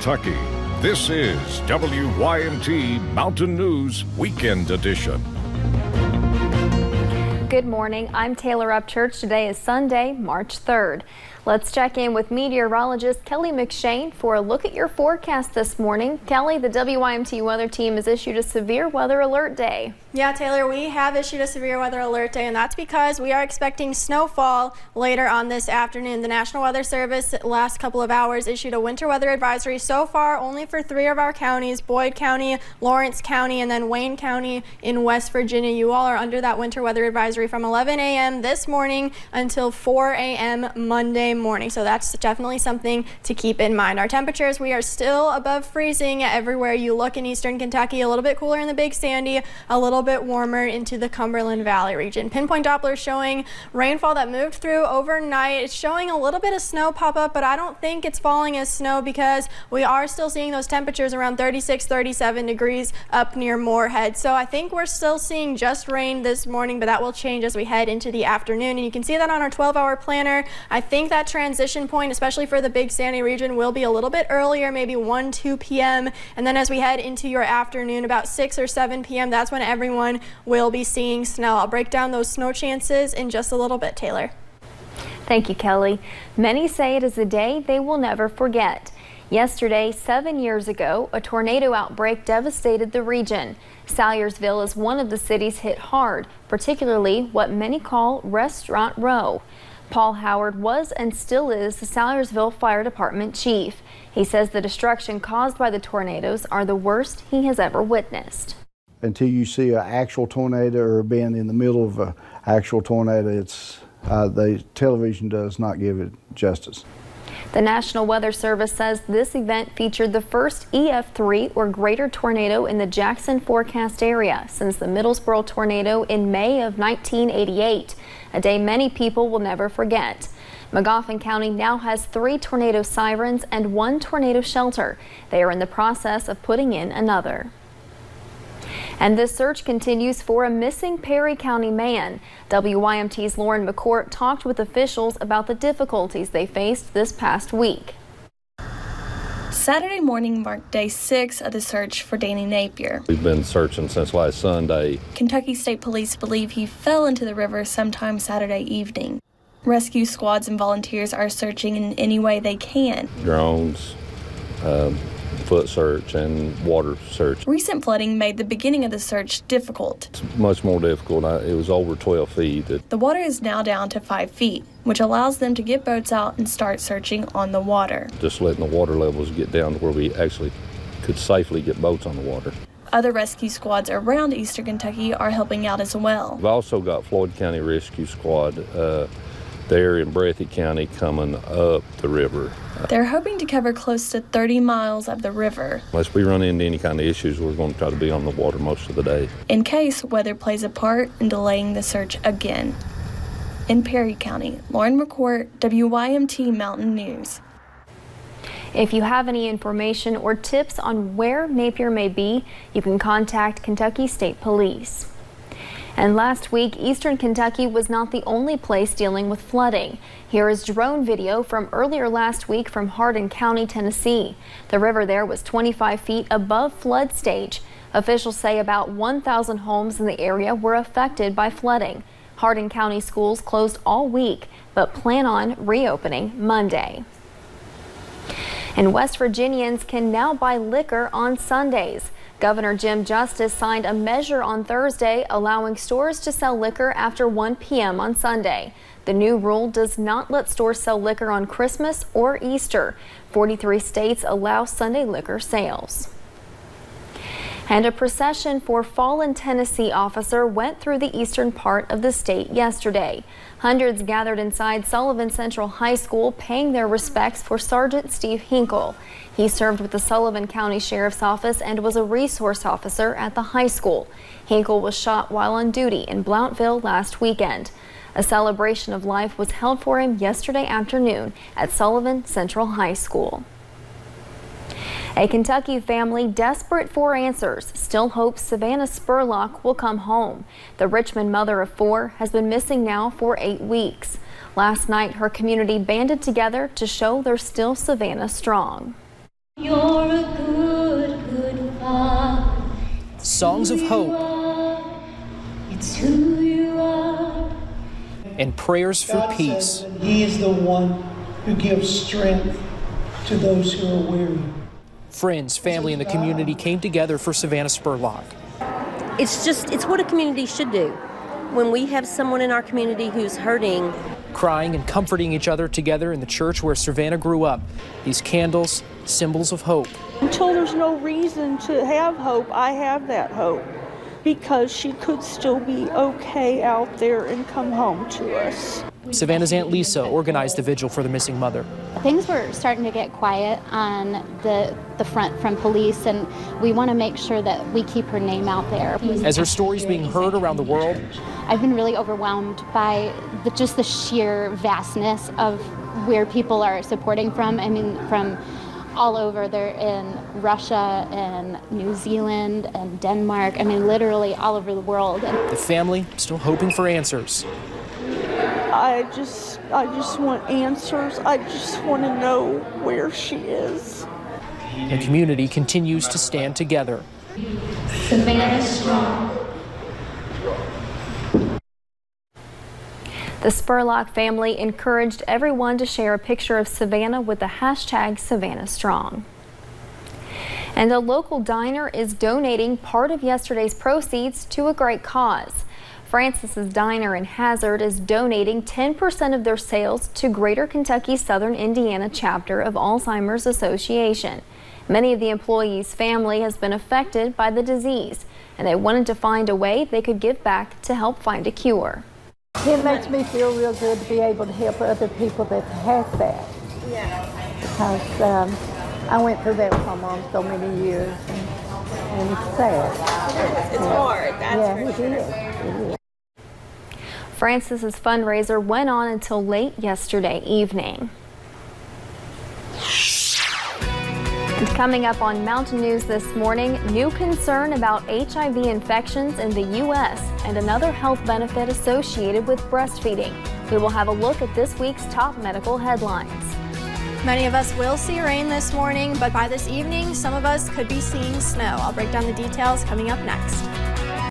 Kentucky. This is WYMT Mountain News Weekend Edition. Good morning. I'm Taylor Upchurch. Today is Sunday, March 3rd. Let's check in with meteorologist Kelly McShane for a look at your forecast this morning. Kelly, the WYMT weather team has issued a severe weather alert day. Yeah, Taylor, we have issued a severe weather alert day, and that's because we are expecting snowfall later on this afternoon. The National Weather Service last couple of hours issued a winter weather advisory so far only for 3 of our counties, Boyd County, Lawrence County, and then Wayne County in West Virginia. You all are under that winter weather advisory from 11 a.m. this morning until 4 a.m. Monday morning. So that's definitely something to keep in mind. Our temperatures, we are still above freezing everywhere you look in eastern Kentucky, a little bit cooler in the Big Sandy, a little bit warmer into the Cumberland Valley region. Pinpoint Doppler showing rainfall that moved through overnight. It's showing a little bit of snow pop up, but I don't think it's falling as snow because we are still seeing those temperatures around 36, 37 degrees up near Moorhead. So I think we're still seeing just rain this morning, but that will change as we head into the afternoon. And you can see that on our 12-hour planner. I think that transition point, especially for the Big Sandy region, will be a little bit earlier, maybe 1, 2 p.m. And then as we head into your afternoon, about 6 or 7 p.m., that's when everyone will be seeing snow. I'll break down those snow chances in just a little bit, Taylor. Thank you, Kelly. Many say it is a day they will never forget. Yesterday, 7 years ago, a tornado outbreak devastated the region. Salyersville is one of the cities hit hard, particularly what many call Restaurant Row. Paul Howard was and still is the Salyersville Fire Department chief. He says the destruction caused by the tornadoes are the worst he has ever witnessed. Until you see an actual tornado or being in the middle of an actual tornado, the television does not give it justice. The National Weather Service says this event featured the first EF3 or greater tornado in the Jackson forecast area since the Middlesboro tornado in May of 1988, a day many people will never forget. Magoffin County now has 3 tornado sirens and 1 tornado shelter. They are in the process of putting in another. And this search continues for a missing Perry County man. WYMT's Lauren McCourt talked with officials about the difficulties they faced this past week. Saturday morning marked day 6 of the search for Danny Napier. We've been searching since last Sunday. Kentucky State Police believe he fell into the river sometime Saturday evening. Rescue squads and volunteers are searching in any way they can. Drones, foot search, and water search. Recent flooding made the beginning of the search difficult. It's much more difficult. It was over 12 feet. The water is now down to 5 feet, which allows them to get boats out and start searching on the water. Just letting the water levels get down to where we actually could safely get boats on the water. Other rescue squads around eastern Kentucky are helping out as well. We've also got Floyd County Rescue Squad there in Breathitt County coming up the river. They're hoping to cover close to 30 miles of the river. Unless we run into any kind of issues, we're going to try to be on the water most of the day. In case weather plays a part in delaying the search again. In Perry County, Lauren McCourt, WYMT Mountain News. If you have any information or tips on where Napier may be, you can contact Kentucky State Police. And last week, eastern Kentucky was not the only place dealing with flooding. Here is drone video from earlier last week from Hardin County, Tennessee. The river there was 25 feet above flood stage. Officials say about 1,000 homes in the area were affected by flooding. Hardin County schools closed all week, but plan on reopening Monday. And West Virginians can now buy liquor on Sundays. Governor Jim Justice signed a measure on Thursday allowing stores to sell liquor after 1 p.m. on Sunday. The new rule does not let stores sell liquor on Christmas or Easter. 43 states allow Sunday liquor sales. And a procession for fallen Tennessee officer went through the eastern part of the state yesterday. Hundreds gathered inside Sullivan Central High School paying their respects for Sergeant Steve Hinkle. He served with the Sullivan County Sheriff's Office and was a resource officer at the high school. Hinkle was shot while on duty in Blountville last weekend. A celebration of life was held for him yesterday afternoon at Sullivan Central High School. A Kentucky family desperate for answers still hopes Savannah Spurlock will come home. The Richmond mother of 4 has been missing now for 8 weeks. Last night, her community banded together to show they're still Savannah strong. songs of hope, it's who you are, and prayers for peace. He is the one who gives strength to those who are weary. Friends, family, and the community came together for Savannah Spurlock. It's what a community should do. When we have someone in our community who's hurting, Crying and comforting each other together in the church where Savannah grew up. These candles, symbols of hope. Until there's no reason to have hope, I have that hope, because she could still be okay out there and come home to us. Savannah's Aunt Lisa organized the vigil for the missing mother. Things were starting to get quiet on the front from police, and we want to make sure that we keep her name out there. As her story's being heard around the world, I've been really overwhelmed by just the sheer vastness of where people are supporting from. I mean, from all over. They're in Russia and New Zealand and Denmark. I mean, literally all over the world. The family still hoping for answers. I just want answers. I just want to know where she is. The community continues to stand together. Savannah strong. The Spurlock family encouraged everyone to share a picture of Savannah with the hashtag #SavannahStrong. And a local diner is donating part of yesterday's proceeds to a great cause. Francis's Diner in Hazard is donating 10% of their sales to Greater Kentucky Southern Indiana chapter of Alzheimer's Association. Many of the employees' family has been affected by the disease, and they wanted to find a way they could give back to help find a cure. It makes me feel real good to be able to help other people that have that. Yeah. Because I went through that with my mom so many years, and it's sad. it's hard. That's it is. Francis's fundraiser went on until late yesterday evening. And coming up on Mountain News this morning, new concern about HIV infections in the U.S. and another health benefit associated with breastfeeding. We will have a look at this week's top medical headlines. Many of us will see rain this morning, but by this evening, some of us could be seeing snow. I'll break down the details coming up next.